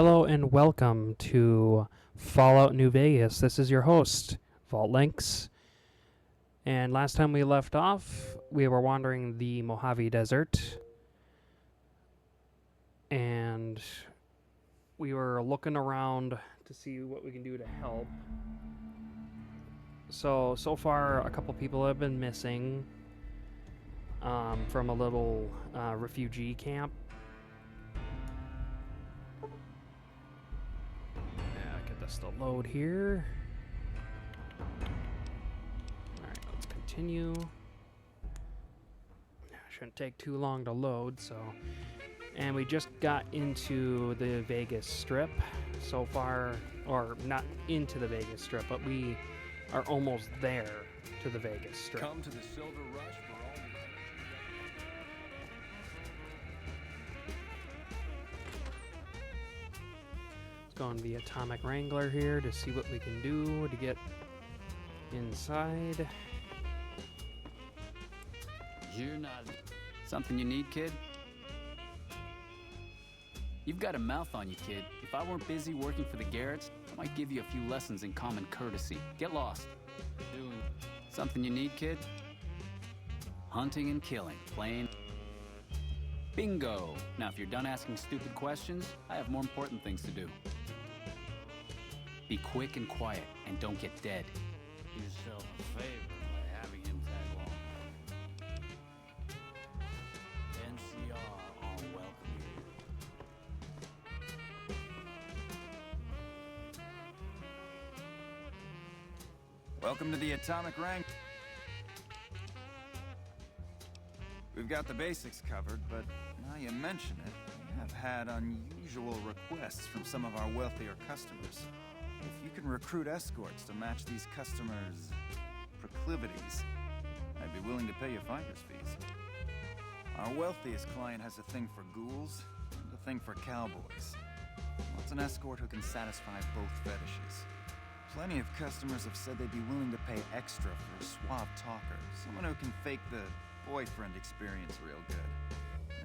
Hello and welcome to Fallout New Vegas. This is your host, Vault-Lynx. And last time we left off, we were wandering the Mojave Desert. And we were looking around to see what we can do to help. So far, a couple people have been missing from a little refugee camp. To load here. Alright, let's continue. Shouldn't take too long to load, so. And we just got into the Vegas Strip so far, or not into the Vegas Strip, but we are almost there to the Vegas Strip. Come to the Silver Rush for all the On the Atomic Wrangler here to see what we can do to get inside. You're not something you need, kid? You've got a mouth on you, kid. If I weren't busy working for the Garretts, I might give you a few lessons in common courtesy. Get lost. Doing something you need, kid? Hunting and killing, plain. Bingo! Now, if you're done asking stupid questions, I have more important things to do. Be quick and quiet, and don't get dead. Do yourself a favor by having him tag along. NCR all welcome you. Welcome to the Atomic Rank. We've got the basics covered, but now you mention it, we have had unusual requests from some of our wealthier customers. If you can recruit escorts to match these customers' proclivities, I'd be willing to pay you finder's fees. Our wealthiest client has a thing for ghouls and a thing for cowboys. Wants an escort who can satisfy both fetishes. Plenty of customers have said they'd be willing to pay extra for a suave talker, someone who can fake the boyfriend experience real good.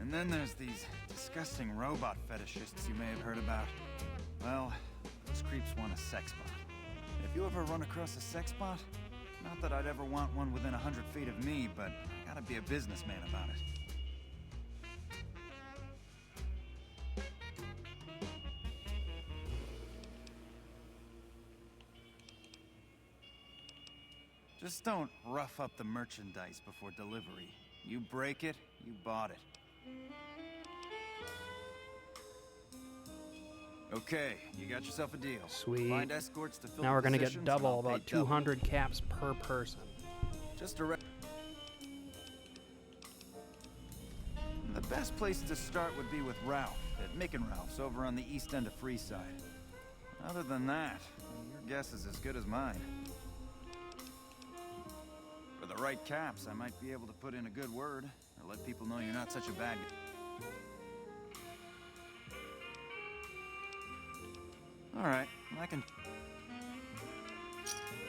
And then there's these disgusting robot fetishists you may have heard about. Well, those creeps want a sexbot. If you ever run across a sexbot, not that I'd ever want one within 100 feet of me, but I gotta be a businessman about it. Just don't rough up the merchandise before delivery. You break it, you bought it. Okay, you got yourself a deal. Sweet. Find escorts to fill Now we're going to get positions, and double, I'll pay about 200 caps per person. Just the best place to start would be with Ralph, at Mick and Ralph's over on the east end of Freeside. Other than that, your guess is as good as mine. For the right caps, I might be able to put in a good word, or let people know you're not such a bad guy. Alright, I can...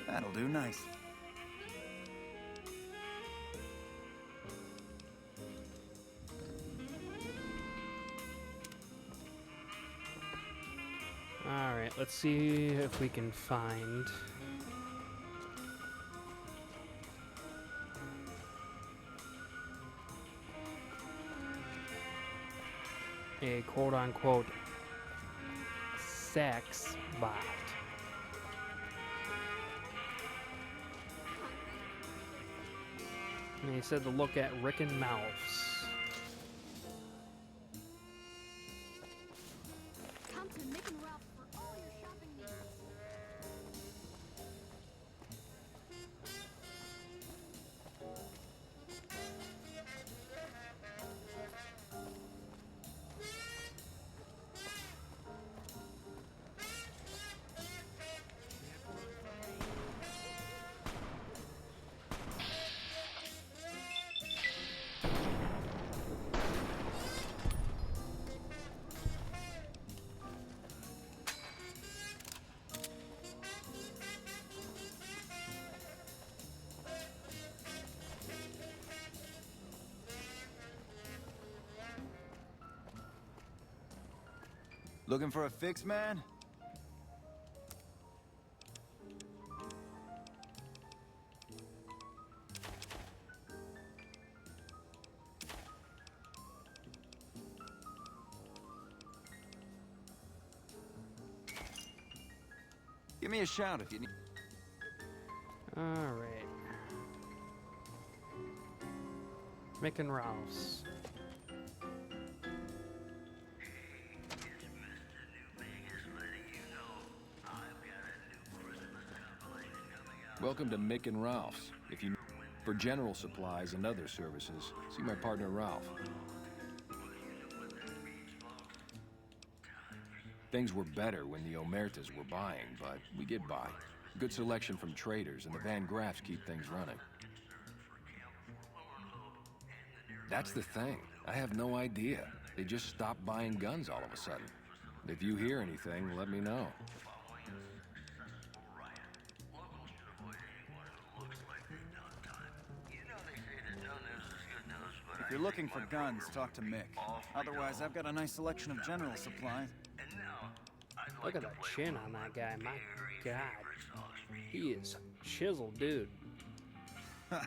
That'll do nicely. Alright, let's see if we can find... a quote-unquote Sexbot. And he said to look at Rick and Mouths. Come to Mick and Ralph for all your shopping needs. Looking for a fix, man? Give me a shout if you need... Alright. Mick and Ralph's. Welcome to Mick and Ralph's. If you for general supplies and other services, see my partner Ralph. Things were better when the Omertas were buying, but we get by. Good selection from traders, and the Van Graffs keep things running. That's the thing. I have no idea. They just stopped buying guns all of a sudden. If you hear anything, let me know. If you're looking for guns, talk to Mick. Otherwise, I've got a nice selection of general supplies. Look at the chin on that guy. My God. He is chiseled, dude. Are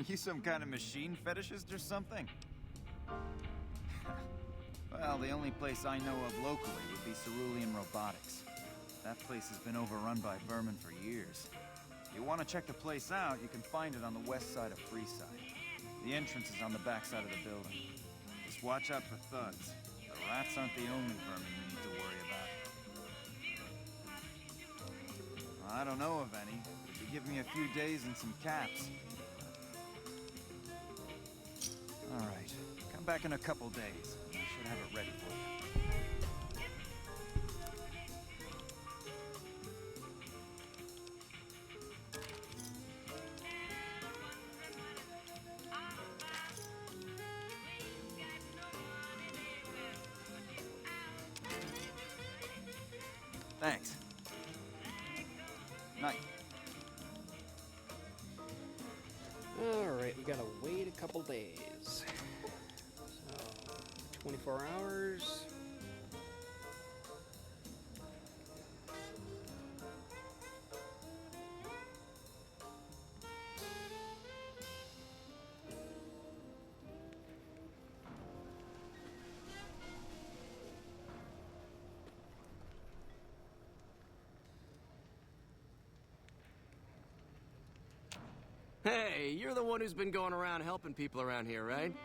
you some kind of machine fetishist or something? Well, the only place I know of locally would be Cerulean Robotics. That place has been overrun by vermin for years. If you want to check the place out, you can find it on the west side of Freeside. The entrance is on the back side of the building. Just watch out for thugs. The rats aren't the only vermin you need to worry about. I don't know of any. If you give me a few days and some caps. All right. Come back in a couple days. I should have it ready for you. Thanks. Night. Alright, we gotta wait a couple days. So, 24 hours. Hey, you're the one who's been going around helping people around here, right?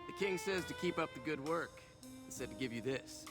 The king says to keep up the good work, and said to give you this.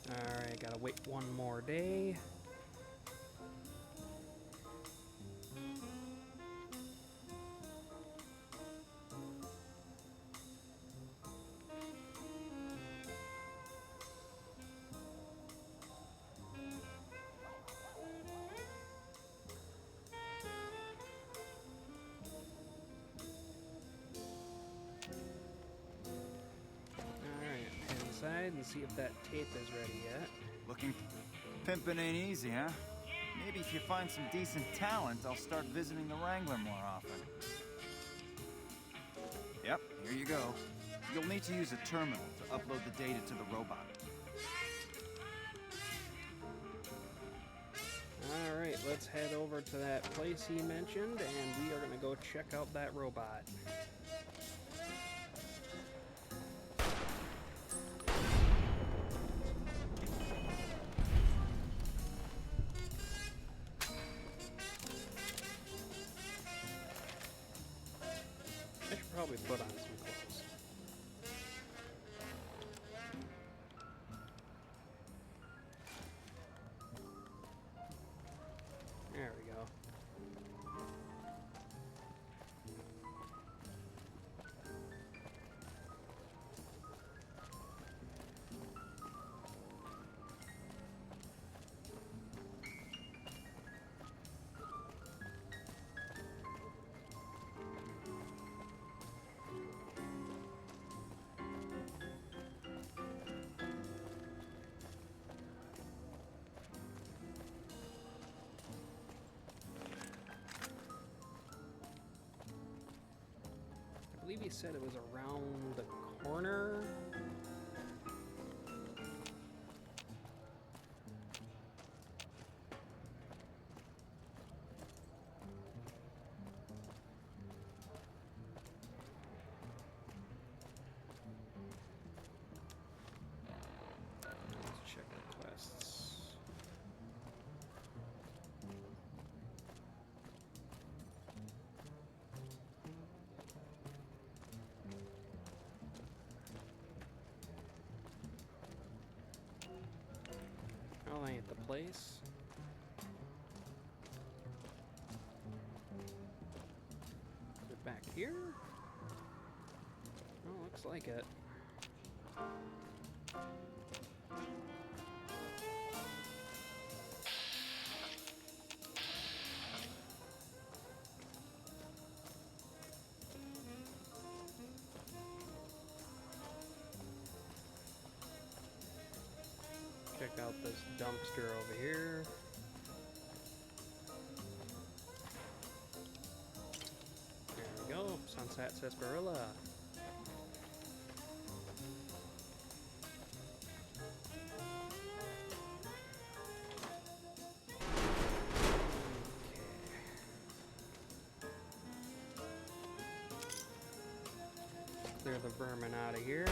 Alright, gotta wait one more day. Alright, head inside and see if that tape is ready yet. Looking pimpin' ain't easy, huh? Maybe if you find some decent talent, I'll start visiting the Wrangler more often. Yep, here you go. You'll need to use a terminal to upload the data to the robot. Alright, let's head over to that place he mentioned, and we are gonna go check out that robot. I should probably put on some clothes. believe he said it was around the corner. Let's check the quests. Oh, ain't the place. Is it back here? Oh, looks like it. Check out this dumpster over here. There we go, Sunset Sarsaparilla. Clear the vermin out of here.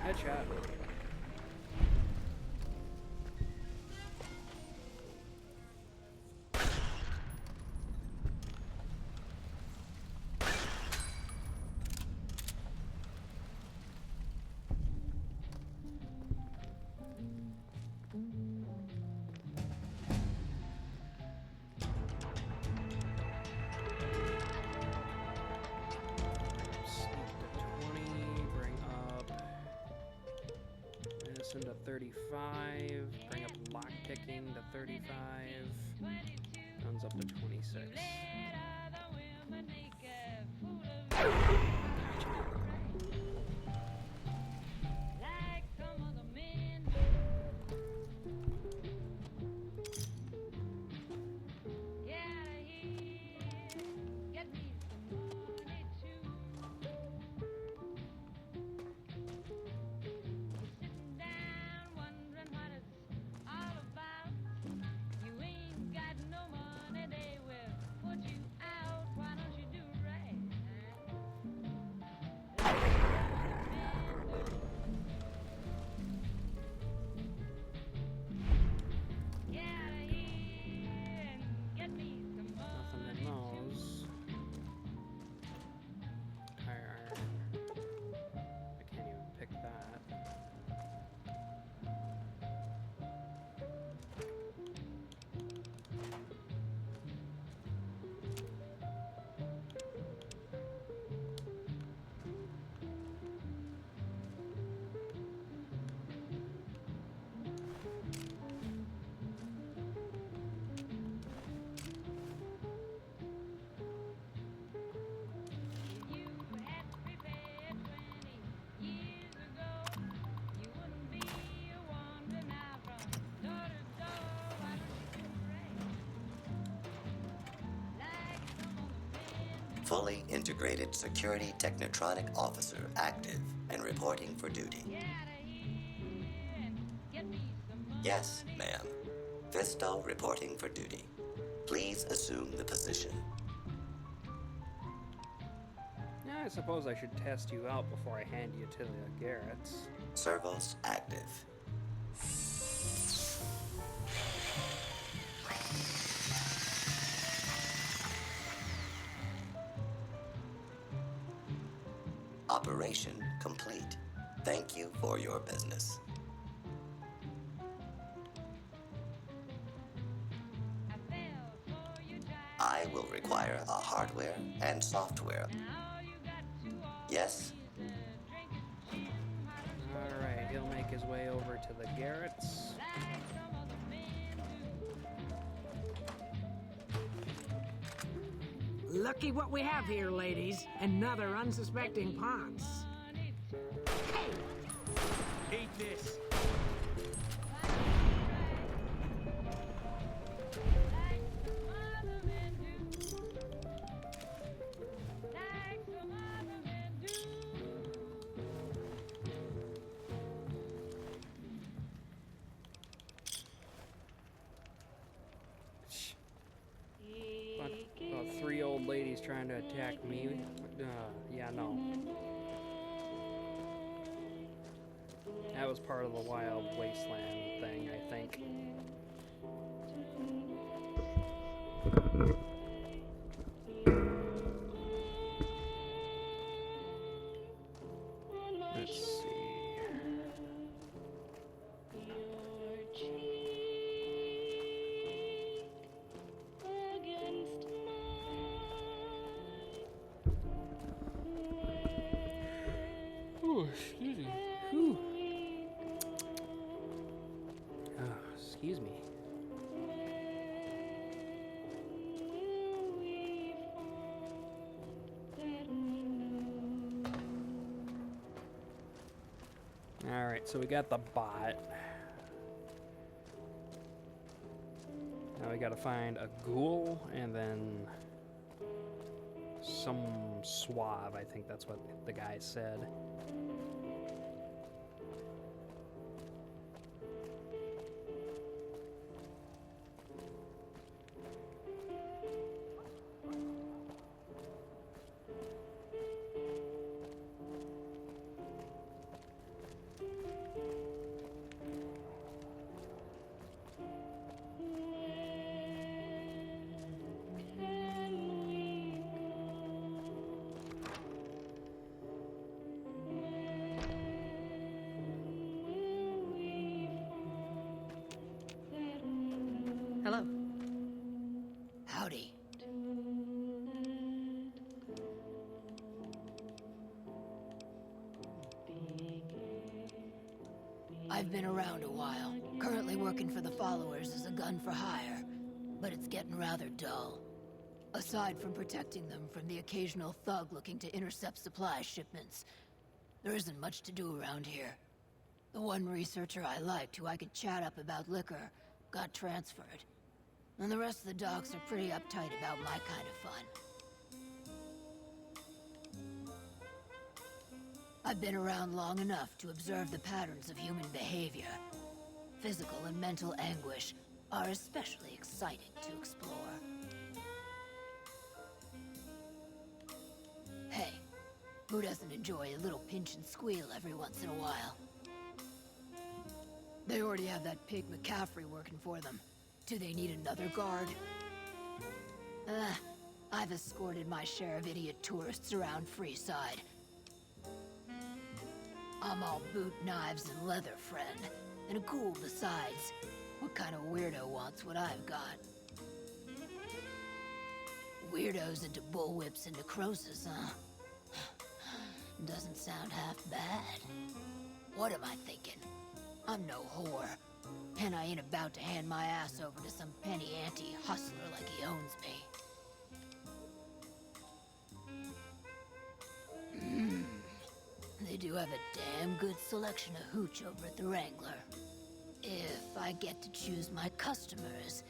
Headshot. To 35, bring up lock picking to 35, guns up to 26. Fully integrated security technotronic officer active and reporting for duty. Yes, ma'am. Visto reporting for duty. Please assume the position. Yeah, I suppose I should test you out before I hand you to the Garretts. Servos active. Operation complete. Thank you for your business. I will require a hardware and software. Yes? his way over to the Garrett's. Lucky what we have here, ladies. Another unsuspecting Ponce. Eat this. About 3 old ladies trying to attack me. Yeah, no. That was part of the Wild Wasteland thing, I think. Let's see. Ooh, excuse me. Whew. Excuse me. Alright, so we got the bot. Now we gotta find a ghoul and then some swab, I think that's what the guy said. Hello. Howdy. I've been around a while, currently working for the followers as a gun for hire, but it's getting rather dull. Aside from protecting them from the occasional thug looking to intercept supply shipments, there isn't much to do around here. The one researcher I liked who I could chat up about liquor got transferred. And the rest of the docs are pretty uptight about my kind of fun. I've been around long enough to observe the patterns of human behavior. Physical and mental anguish are especially exciting to explore. Hey, who doesn't enjoy a little pinch and squeal every once in a while? They already have that pig McCaffrey working for them. Do they need another guard? I've escorted my share of idiot tourists around Freeside. I'm all boot, knives, and leather, friend. And a ghoul besides. What kind of weirdo wants what I've got? Weirdos into bullwhips and necrosis, huh? Doesn't sound half bad. What am I thinking? I'm no whore. And I ain't about to hand my ass over to some penny-ante hustler like he owns me. They do have a damn good selection of hooch over at the Wrangler. If I get to choose my customers,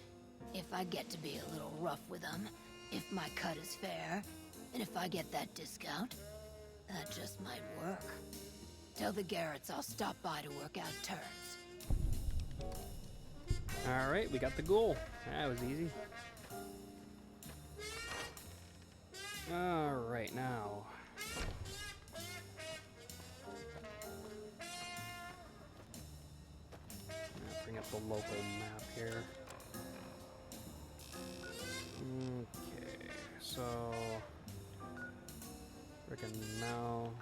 if I get to be a little rough with them, if my cut is fair, and if I get that discount, that just might work. Tell the Garretts I'll stop by to work out terms. Alright, we got the ghoul. That was easy. Alright, now. Bring up the local map here. Okay, so. Frickin' Mel.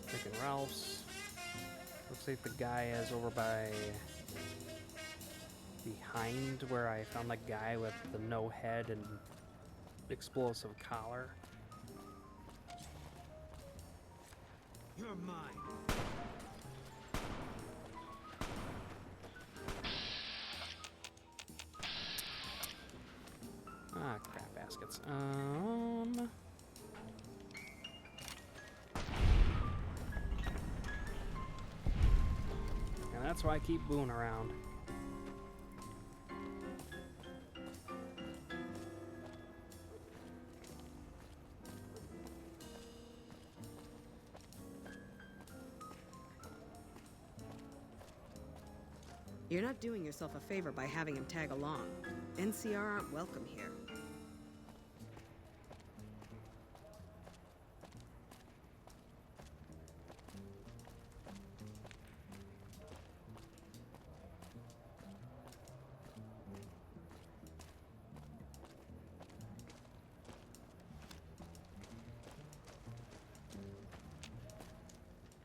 Frickin' Ralph's. Looks like the guy is over by. Behind where I found the guy with the no head and explosive collar. You're mine. Alright, and that's why I keep booing around. You're not doing yourself a favor by having him tag along. NCR aren't welcome here.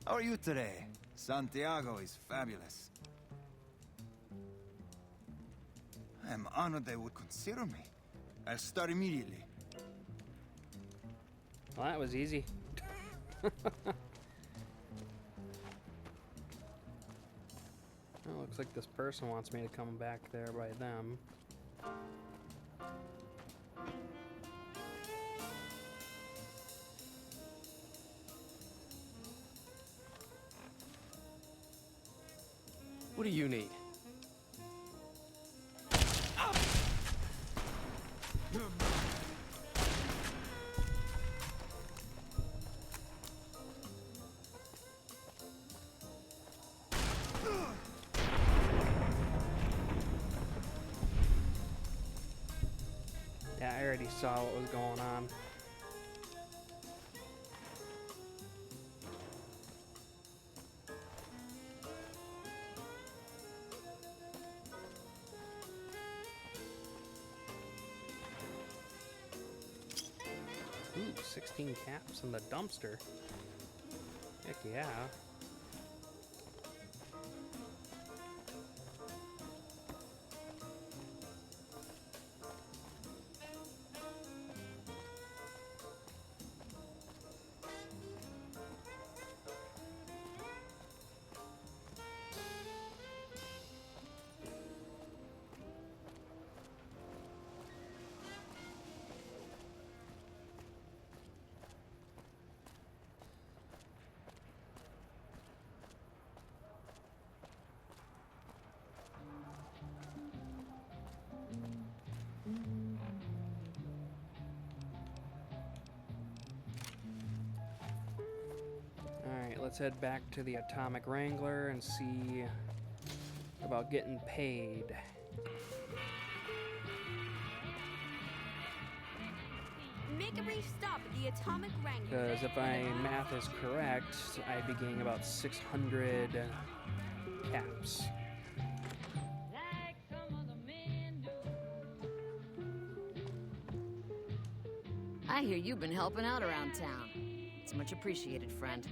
How are you today? Santiago is fabulous. I am honored they would consider me. I'll start immediately. Well, that was easy. Well, looks like this person wants me to come back there by them. What do you need? Yeah, I already saw what was going on. Ooh, 16 caps in the dumpster. Heck yeah. Let's head back to the Atomic Wrangler and see about getting paid. Make a brief stop at the Atomic Wrangler. Because if my math is correct, I'd be getting about 600 caps. I hear you've been helping out around town. It's much appreciated, friend.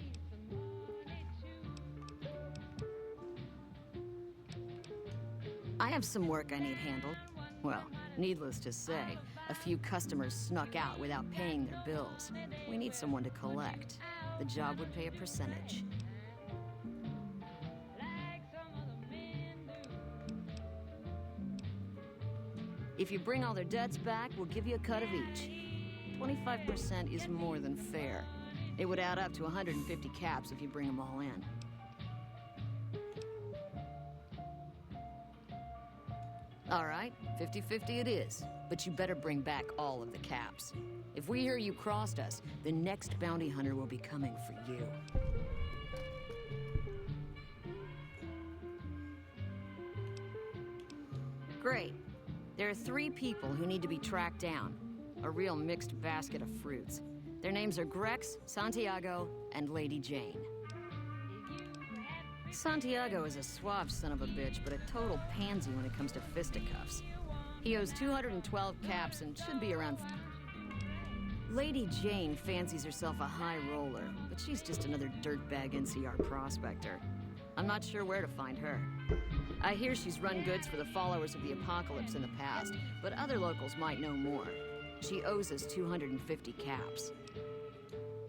I have some work I need handled. Well, needless to say, a few customers snuck out without paying their bills. We need someone to collect. The job would pay a percentage. If you bring all their debts back, we'll give you a cut of each. 25% is more than fair. It would add up to 150 caps if you bring them all in. All right, 50-50 it is. But you better bring back all of the caps. If we hear you crossed us, the next bounty hunter will be coming for you. Great. There are 3 people who need to be tracked down. A real mixed basket of fruits. Their names are Grex, Santiago, and Lady Jane. Santiago is a suave son of a bitch, but a total pansy when it comes to fisticuffs. He owes 212 caps and should be around... Lady Jane fancies herself a high roller, but she's just another dirtbag NCR prospector. I'm not sure where to find her. I hear she's run goods for the followers of the apocalypse in the past, but other locals might know more. She owes us 250 caps.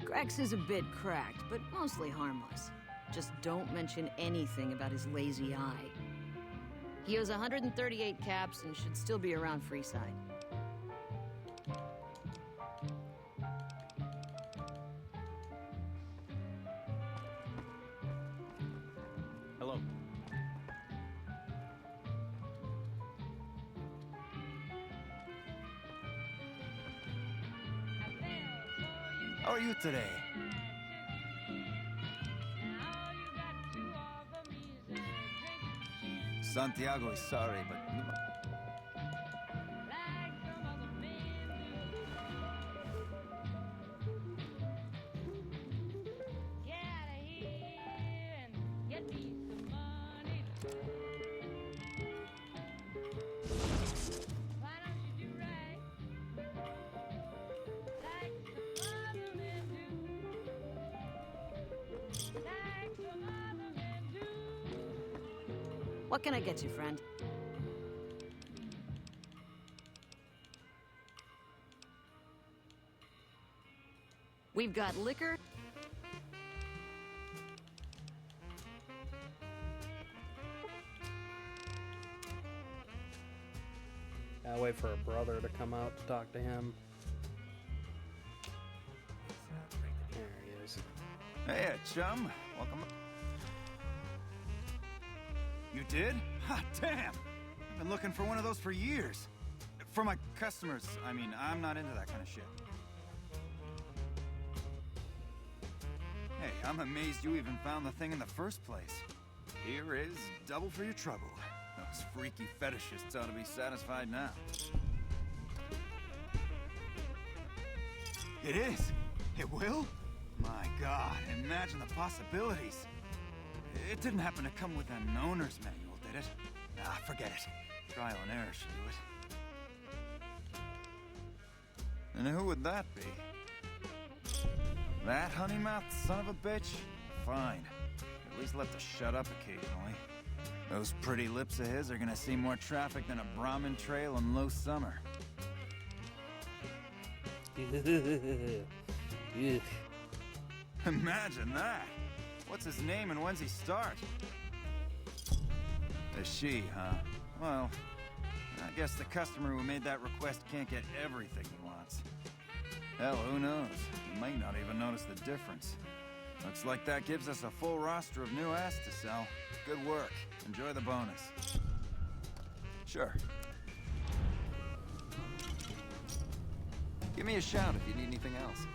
Grex is a bit cracked, but mostly harmless. Just don't mention anything about his lazy eye. He owes 138 caps and should still be around Freeside. How are you today? Santiago is sorry, but you What can I get you, friend? We've got liquor. I'll wait for a brother to come out to talk to him. There he is. Hey, chum. Welcome. You did? Ha, damn! I've been looking for one of those for years. For my customers, I mean, I'm not into that kind of shit. Hey, I'm amazed you even found the thing in the first place. Here is double for your trouble. Those freaky fetishists ought to be satisfied now. It is! It will? My God, imagine the possibilities. It didn't happen to come with an owner's manual, did it? Ah, forget it. Trial and error should do it. And who would that be? That honey-mouthed son of a bitch? Fine. At least let the shut up occasionally. Those pretty lips of his are gonna see more traffic than a Brahmin trail in low summer. Imagine that! What's his name and when's he start? A she, huh? Well, I guess the customer who made that request can't get everything he wants. Hell, who knows? You might not even notice the difference. Looks like that gives us a full roster of new ass to sell. Good work. Enjoy the bonus. Sure. Give me a shout if you need anything else.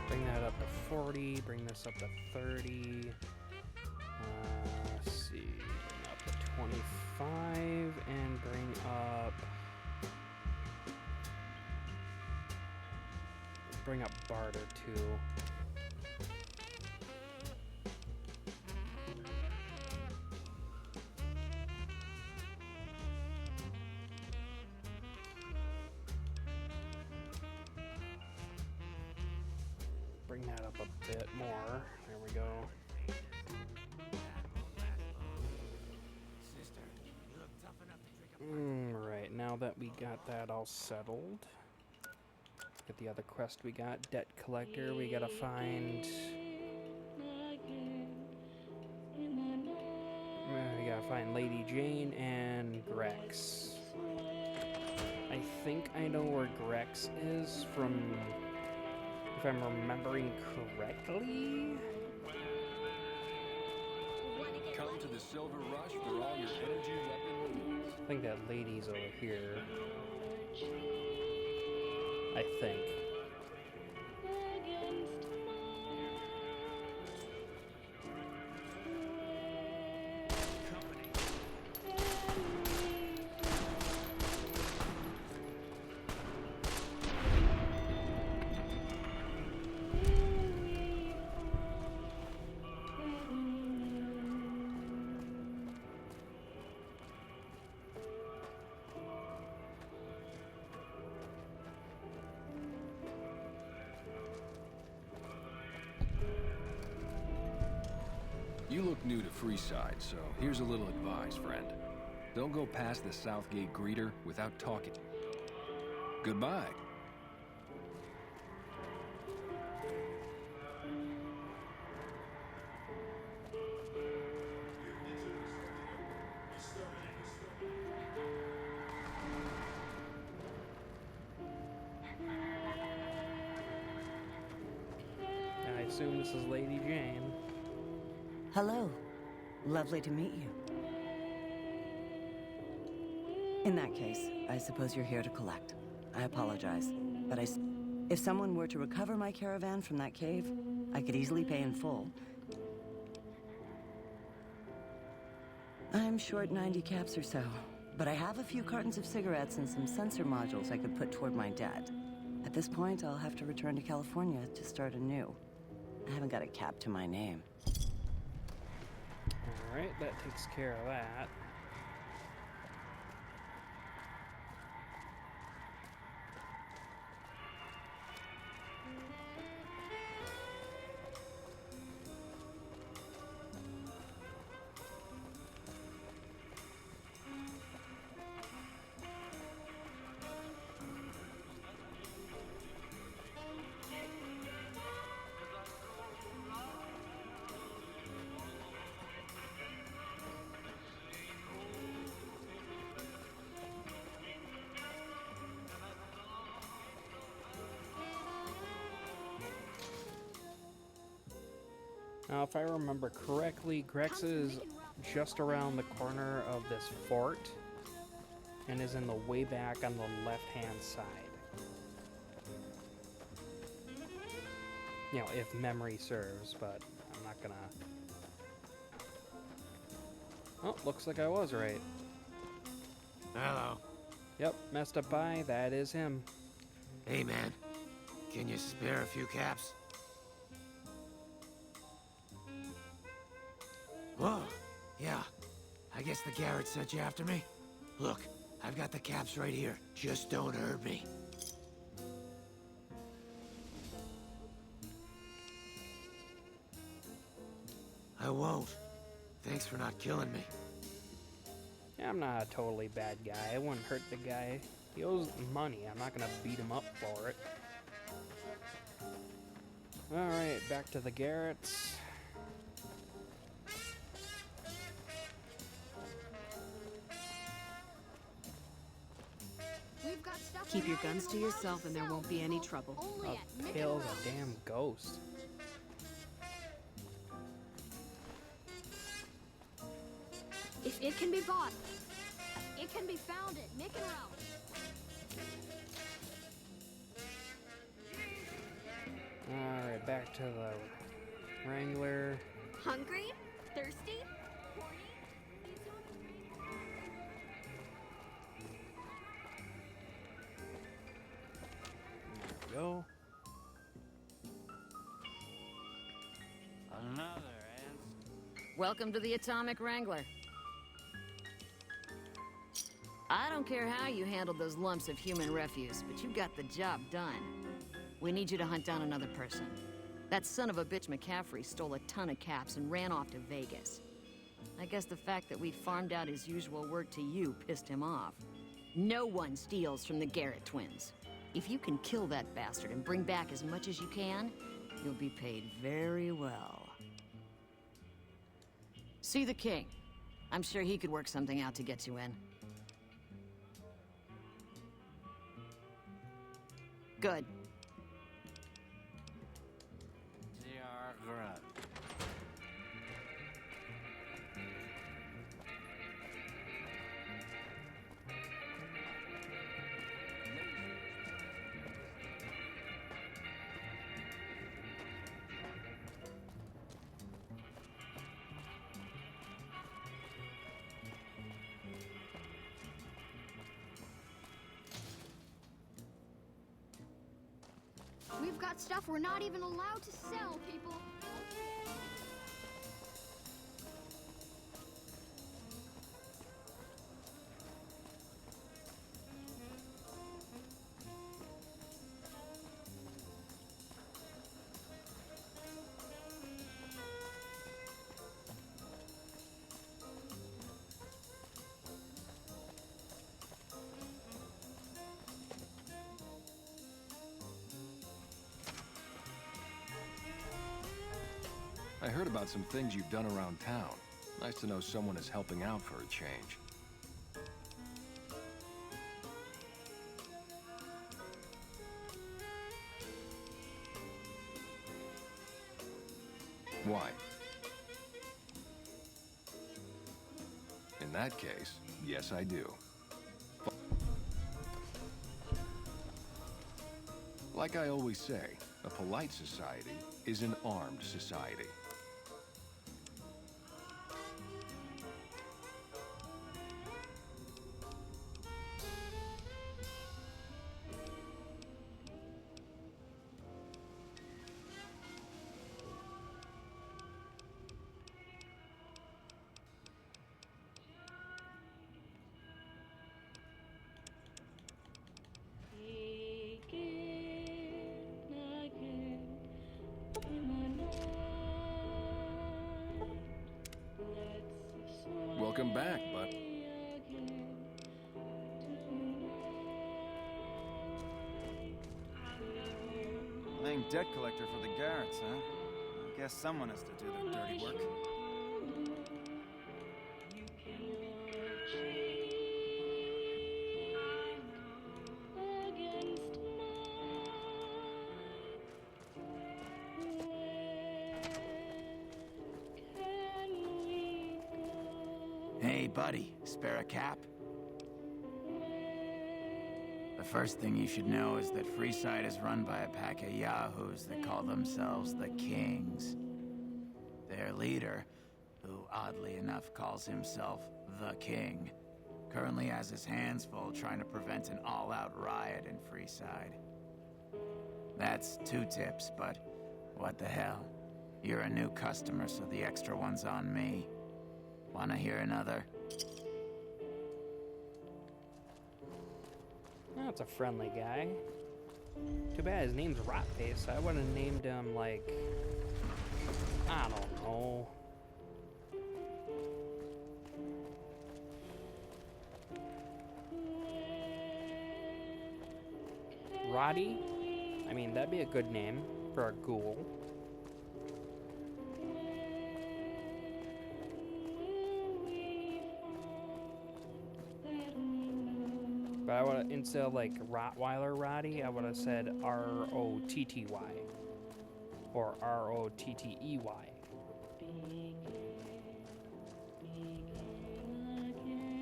Bring that up to 40, bring this up to 30. Let's see, bring up to 25, and bring up barter too. Bring that up a bit more. There we go. Right, now that we got that all settled, get the other quest we got. Debt collector, we gotta find... we gotta find Lady Jane and Grex. I think I know where Grex is from... if I'm remembering correctly. Come to the Silver Rush for all your energy weapon needs. I think that lady's over here. I think. You look new to Freeside, so here's a little advice, friend. Don't go past the Southgate greeter without talking. Goodbye. I assume this is Lady Jane. Hello. Lovely to meet you. In that case, I suppose you're here to collect. I apologize, but if someone were to recover my caravan from that cave, I could easily pay in full. I'm short 90 caps or so, but I have a few cartons of cigarettes and some sensor modules I could put toward my debt. At this point, I'll have to return to California to start anew. I haven't got a cap to my name. Alright, that takes care of that. Now, if I remember correctly, Grex is just around the corner of this fort and is in the way back on the left-hand side. You know, if memory serves, but I'm not gonna... Oh, looks like I was right. Hello. Yep, messed up by, that is him. Hey, man. Can you spare a few caps? Whoa, yeah. I guess the Garrett sent you after me? Look, I've got the caps right here. Just don't hurt me. I won't. Thanks for not killing me. Yeah, I'm not a totally bad guy. I wouldn't hurt the guy. He owes money. I'm not gonna beat him up for it. Alright, back to the Garretts. Keep your guns to yourself and there won't be any trouble. A pale's a damn ghost. If it can be bought, it can be found at Mick and Ralph. Alright, back to the Wrangler. Hungry? Thirsty? Horny? There we go. Another answer. Welcome to the Atomic Wrangler. I don't care how you handled those lumps of human refuse, but you got the job done. We need you to hunt down another person. That son of a bitch McCaffrey stole a ton of caps and ran off to Vegas. I guess the fact that we farmed out his usual work to you pissed him off. No one steals from the Garrett twins. If you can kill that bastard and bring back as much as you can, you'll be paid very well. See the king. I'm sure he could work something out to get you in. Good. We've got stuff we're not even allowed to sell, people. I heard about some things you've done around town. Nice to know someone is helping out for a change. Why? In that case, yes, I do. Like I always say, a polite society is an armed society. Welcome back, bud. Playing debt collector for the Garretts, huh? I guess someone has to do their dirty work. Hey, buddy, spare a cap? The first thing you should know is that Freeside is run by a pack of yahoos that call themselves the Kings. Their leader, who oddly enough calls himself the King, currently has his hands full trying to prevent an all-out riot in Freeside. That's 2 tips, but what the hell? You're a new customer, so the extra one's on me. Wanna hear another? That's a friendly guy. Too bad his name's Rotface. I would have named him, like, I don't know. Roddy? I mean, that'd be a good name for a ghoul. But I would have, instead of like Rottweiler Roddy, I would have said R-O-T-T-Y. Or R-O-T-T-E-Y.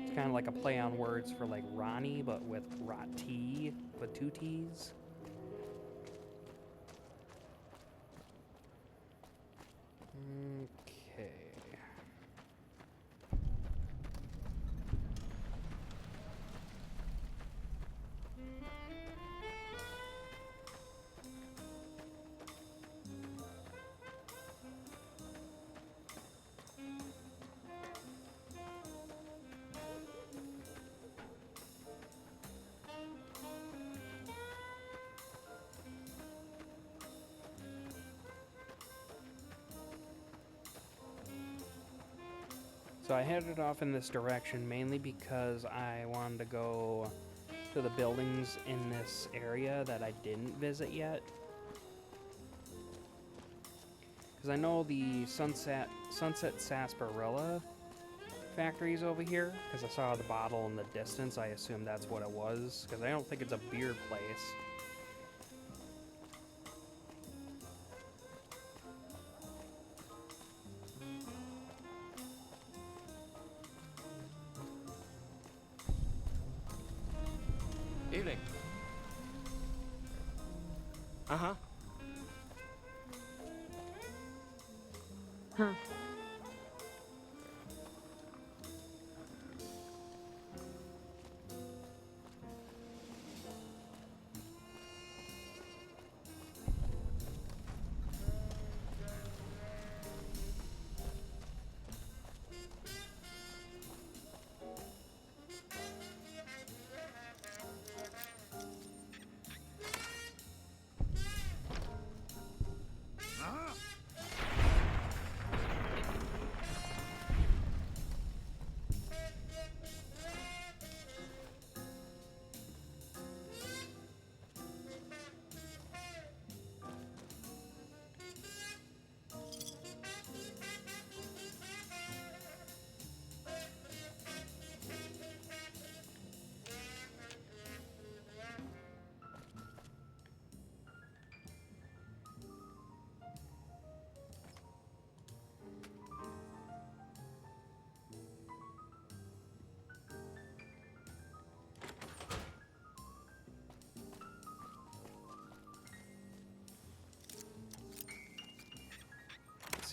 It's kind of like a play on words for like Ronnie, but with Rot-T, with 2 T's. Okay. So I headed off in this direction mainly because I wanted to go to the buildings in this area that I didn't visit yet. Because I know the Sunset Sarsaparilla factory's over here, because I saw the bottle in the distance. I assume that's what it was, because I don't think it's a beer place. Evening. Uh-huh. Huh.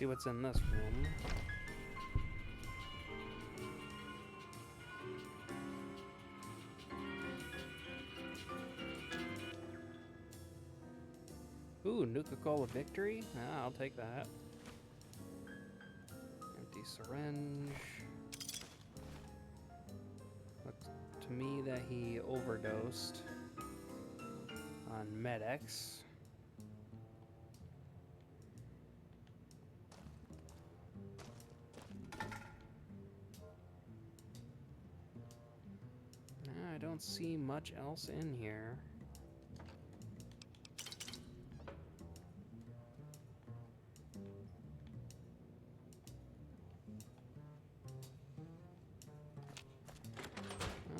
see what's in this room. Ooh, Nuka-Cola Victory? Ah, I'll take that. Empty syringe. Looks to me that he overdosed on Med-X. I don't see much else in here.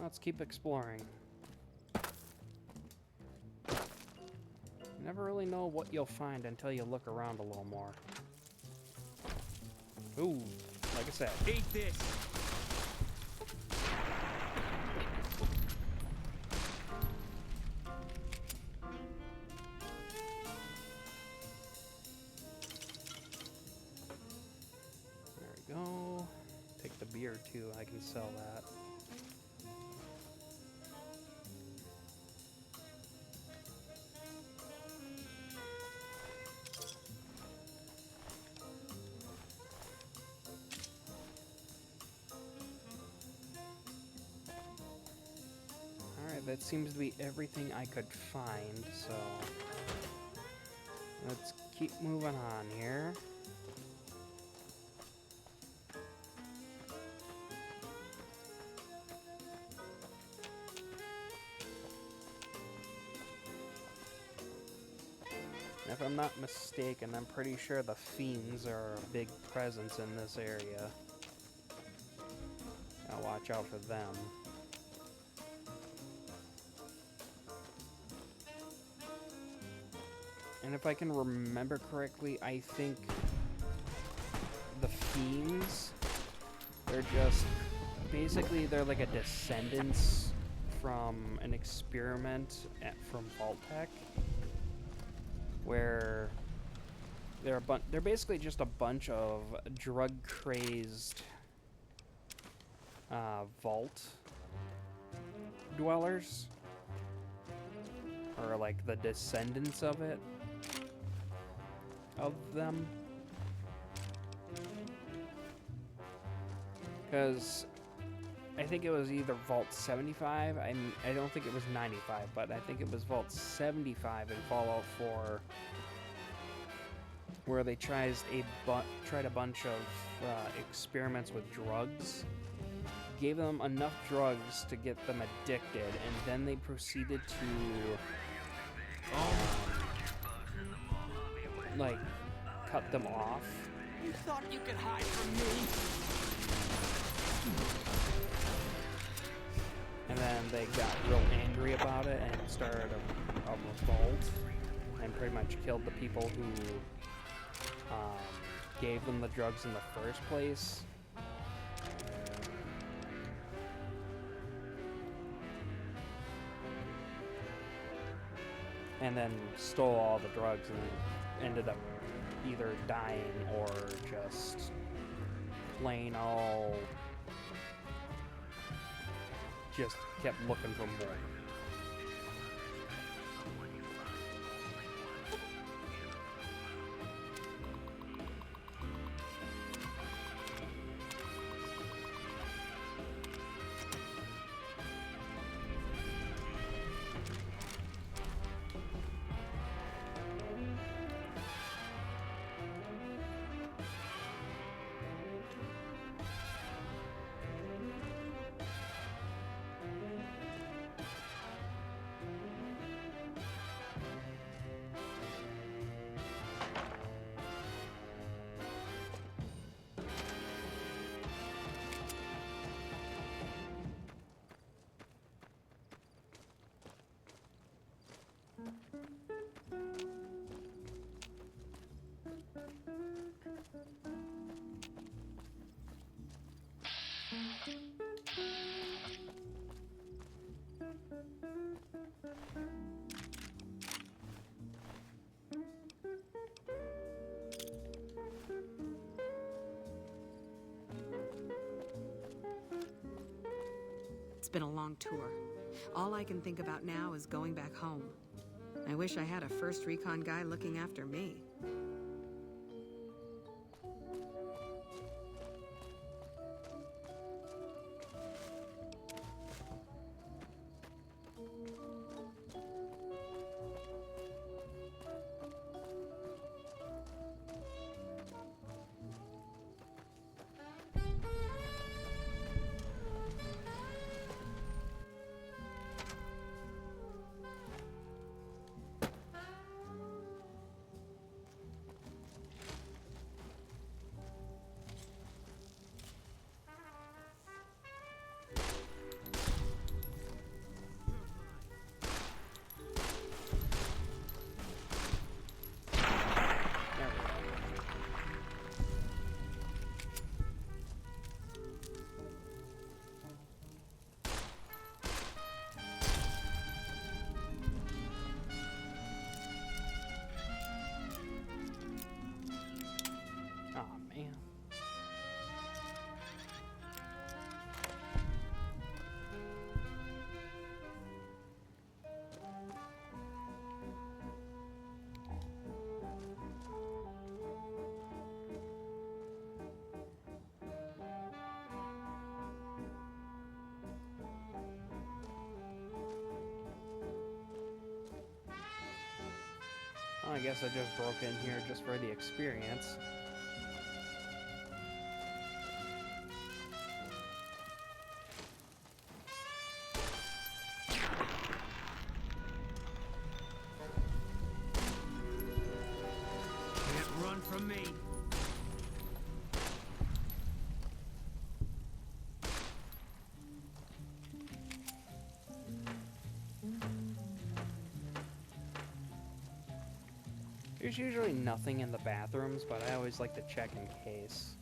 Let's keep exploring. You never really know what you'll find until you look around a little more. Ooh, like I said. Eat this! There we go. Take the beer too, I can sell that. That seems to be everything I could find, so let's keep moving on here. If I'm not mistaken, I'm pretty sure the fiends are a big presence in this area. Gotta watch out for them. And if I can remember correctly, I think the fiends, they're just, basically they're like a descendants from an experiment from Vault-Tech, where they're basically just a bunch of drug-crazed vault dwellers, or like the descendants of them, because I think it was either Vault 75, I don't think it was 95, but I think it was Vault 75 in Fallout 4, where they tried a bunch of experiments with drugs, gave them enough drugs to get them addicted, and then they proceeded to like cut them off. You thought you could hide from me? And then they got real angry about it and started a revolt and pretty much killed the people who gave them the drugs in the first place. And then stole all the drugs and ended up either dying or just plain all just kept looking for more. been a long tour. All I can think about now is going back home. I wish I had a first recon guy looking after me. I guess I just broke in here just for the experience. Can't run from me. There's usually nothing in the bathrooms, but I always like to check in case.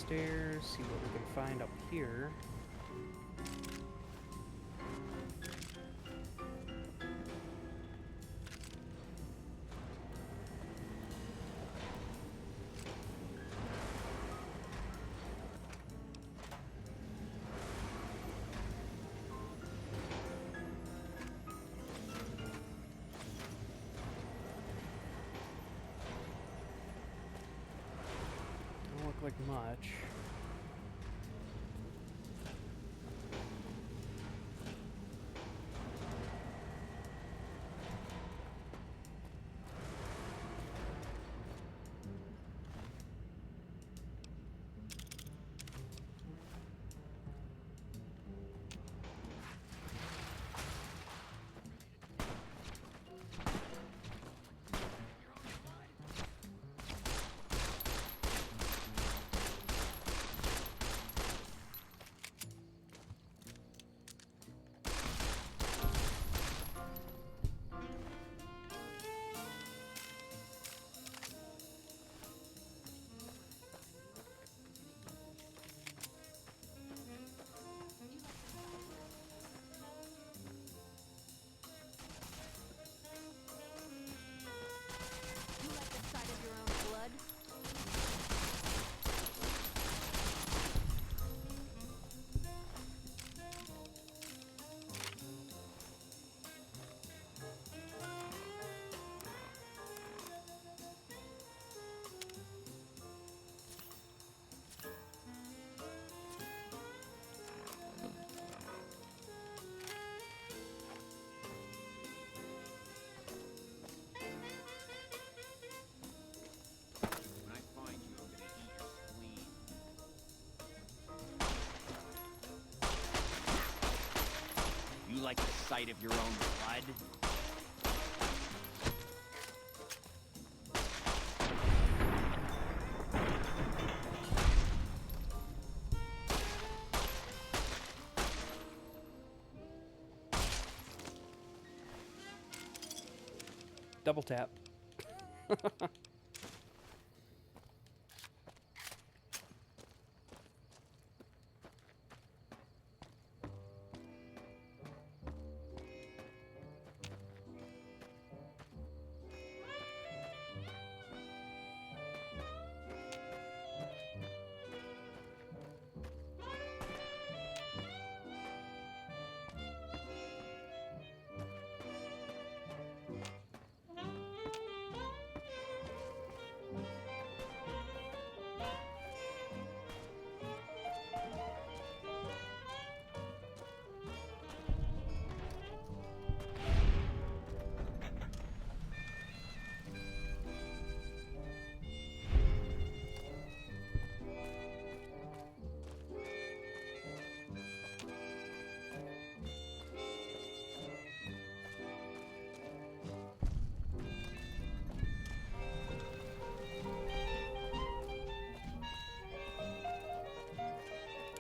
upstairs, see what we can find up here. Don't look like much. You like the sight of your own blood? When I find you, I'm gonna eat your spleen. You like the sight of your own blood? Double tap.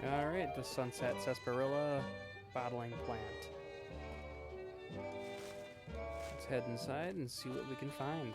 Alright, the Sunset Sarsaparilla bottling plant. Let's head inside and see what we can find.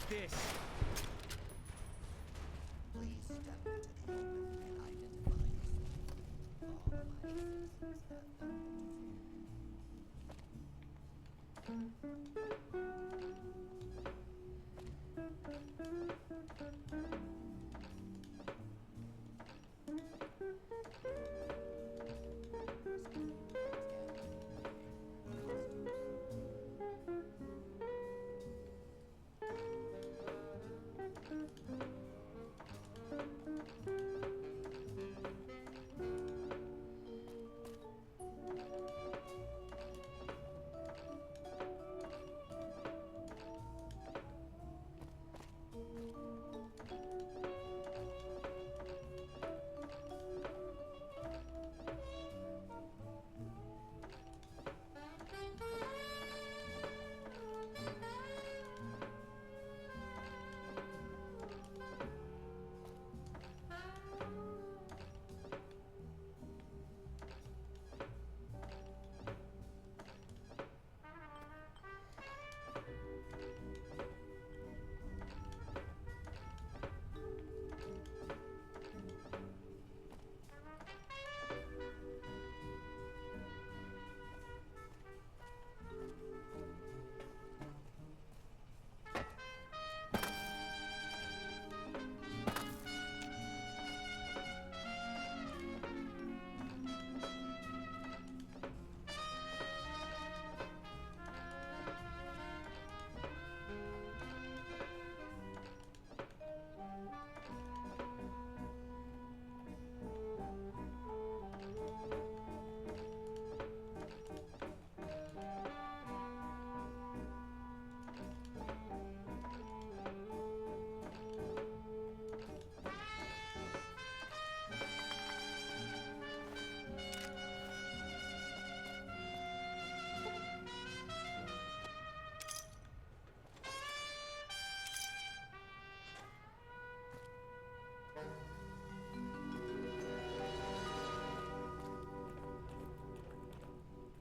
this? Please step into the open and identify yourself. All my citizens have done.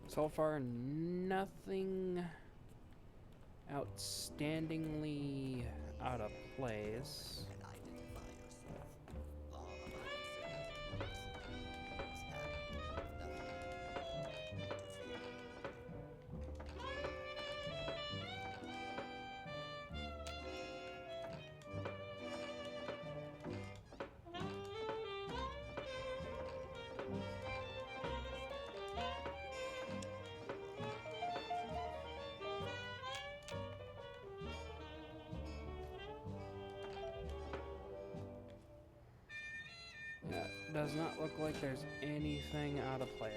So far, nothing outstandingly out of place. Does not look like there's anything out of place.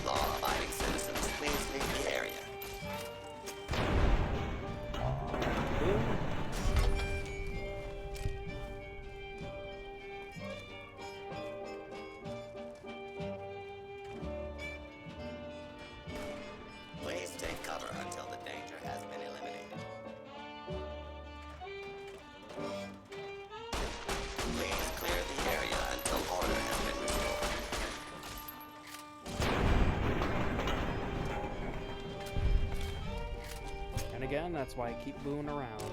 Law-abiding citizens, please leave the area. Please take cover until the danger has been eliminated. Please clear the area until order has been restored. And again, that's why I keep moving around.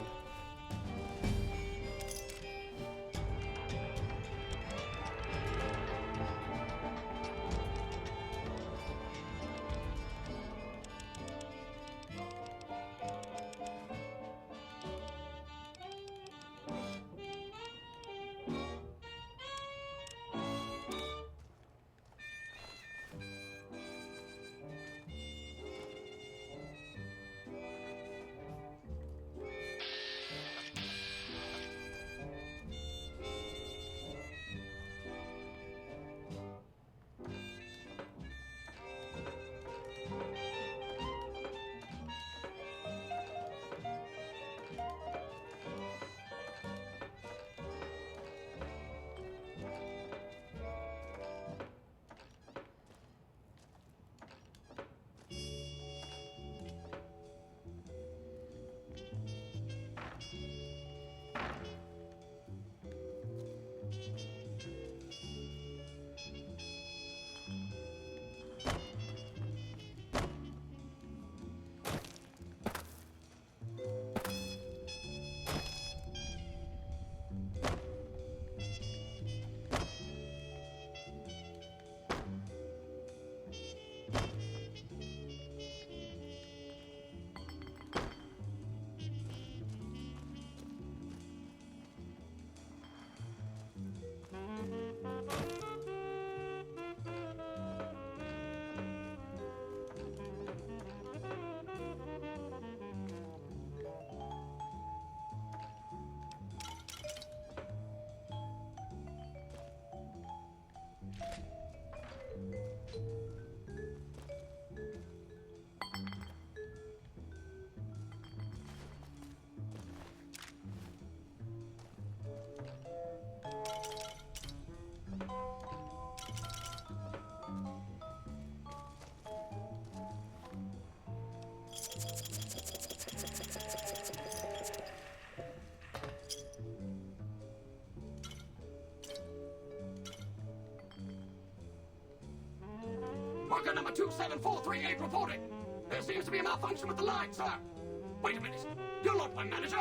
Worker number 27438 reporting. There seems to be a malfunction with the line, sir. Wait a minute. You're not my manager.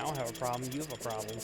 I don't have a problem. You have a problem.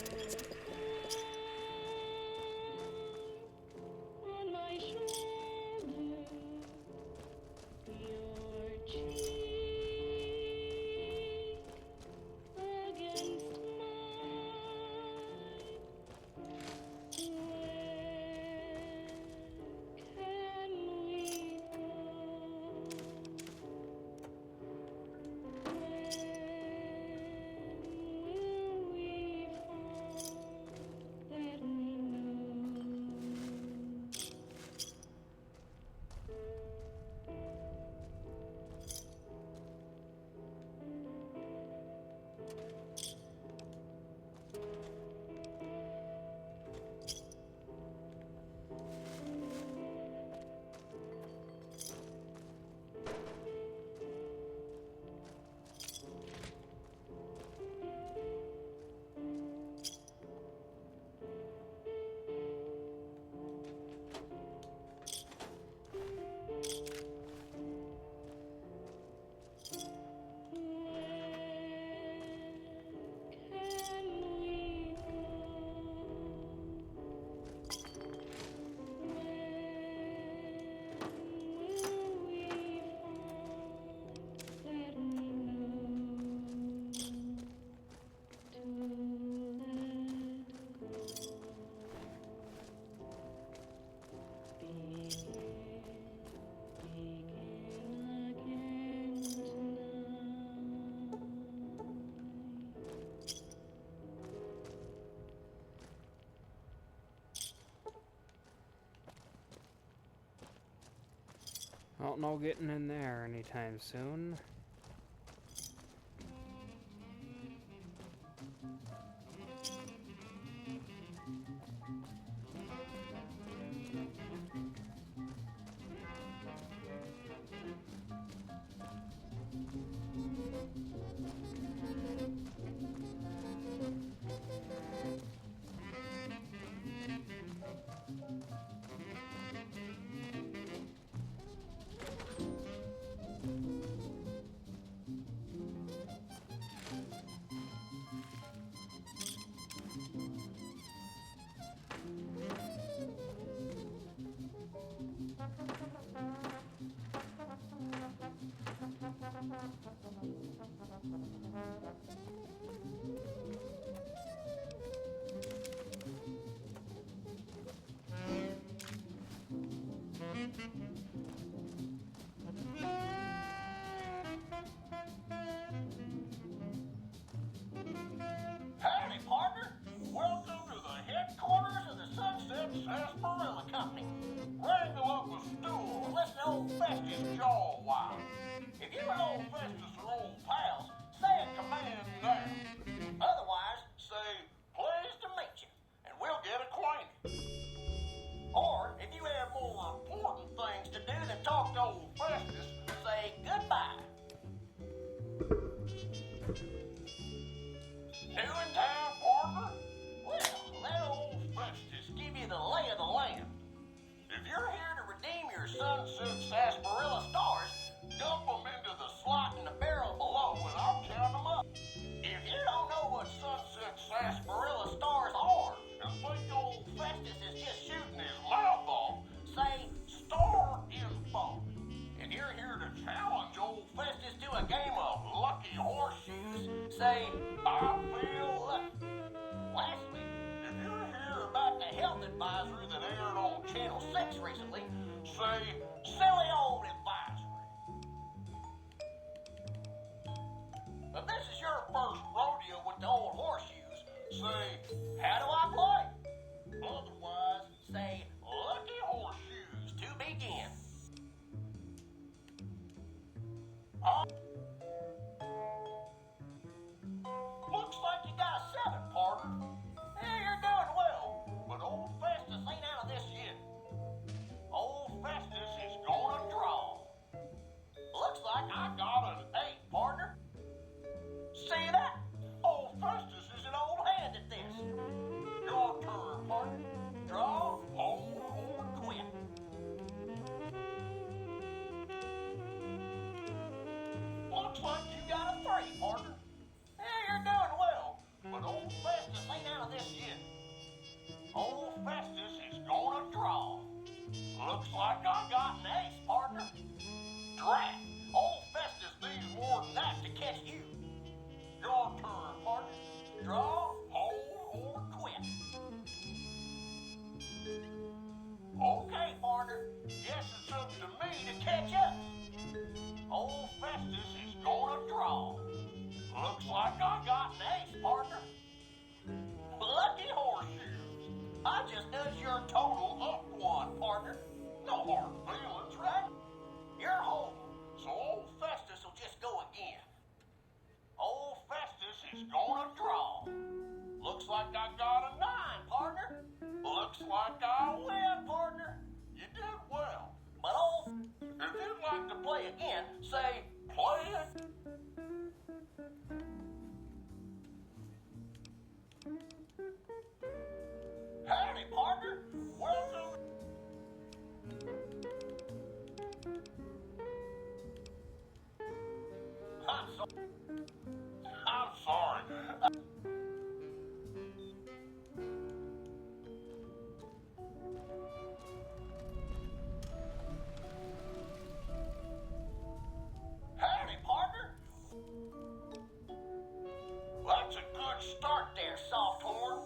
Well, no getting in there anytime soon. sunset sarsaparilla stars, dump them into the slot in the barrel below and I'll count them up. If you don't know what sunset sarsaparilla stars are and think old Festus is just shooting his mouth off, say star info. And you're here to challenge old Festus to a game of lucky horseshoes, say, I feel lucky. Lastly, if you're here about the health advisory that aired on Channel 6 recently, say, silly old advisory. If this is your first rodeo with the old horseshoes, say, how do I play? Otherwise, say, lucky horseshoes to begin. Looks like you got a 7, partner. Yeah, you're doing well, but old Festus ain't out of this yet. Old Festus is gonna draw. Looks like I got an 8, partner. See that? Old Festus is an old hand at this. Your turn, partner. Draw, hold, or quit. Looks like you got a 3, partner. Yeah, you're doing well, but old Festus ain't out of this yet. Old Festus is gonna draw. Looks like I got an ace, partner. Drat, old Festus needs more than that to catch you. Your turn, partner. Draw, hold, or quit. Okay, partner. Guess it's up to me to catch up. Old Festus is gonna draw. Looks like I got an ace, partner. Lucky horseshoes. I just nudged your total up 1, partner. No hard feelings, right? You're home, so old Festus will just go again. Old Festus is gonna draw. Looks like I got a 9, partner. Looks like I win, partner. You did well. But if you'd like to play again, say, play it. Howdy, partner. Welcome. I'm sorry. Howdy, partner. That's a good start there, Softhorn.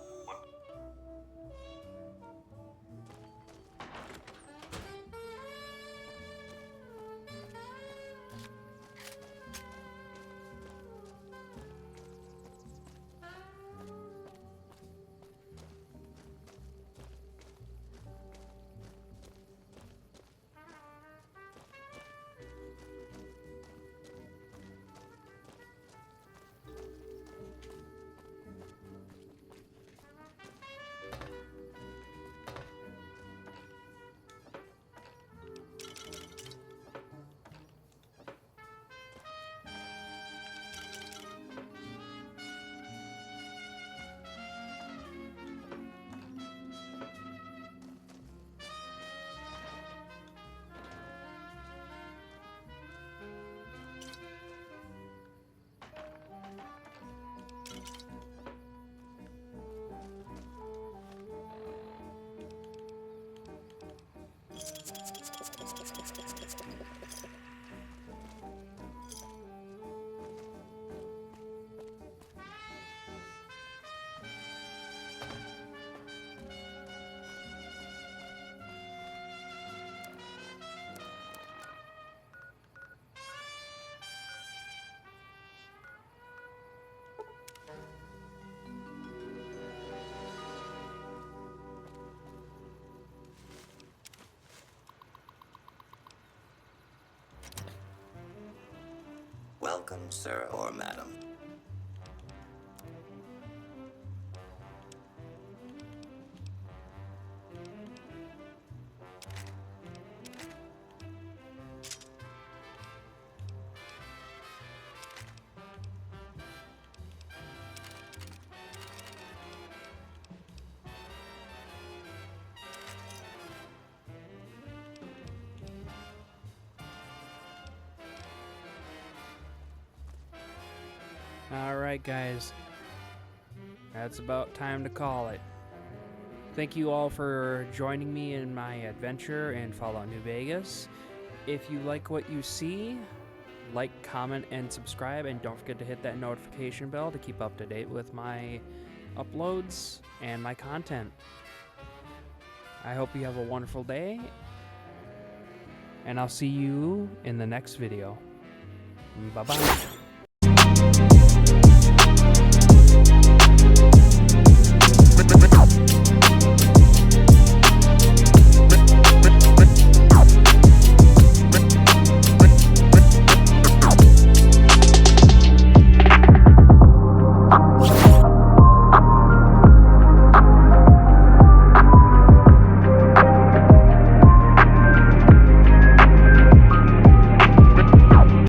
Welcome, sir or madam. Alright, guys. That's about time to call it. Thank you all for joining me in my adventure in Fallout New Vegas. If you like what you see, like, comment, and subscribe, and don't forget to hit that notification bell to keep up to date with my uploads and my content. I hope you have a wonderful day, and I'll see you in the next video. Bye-bye.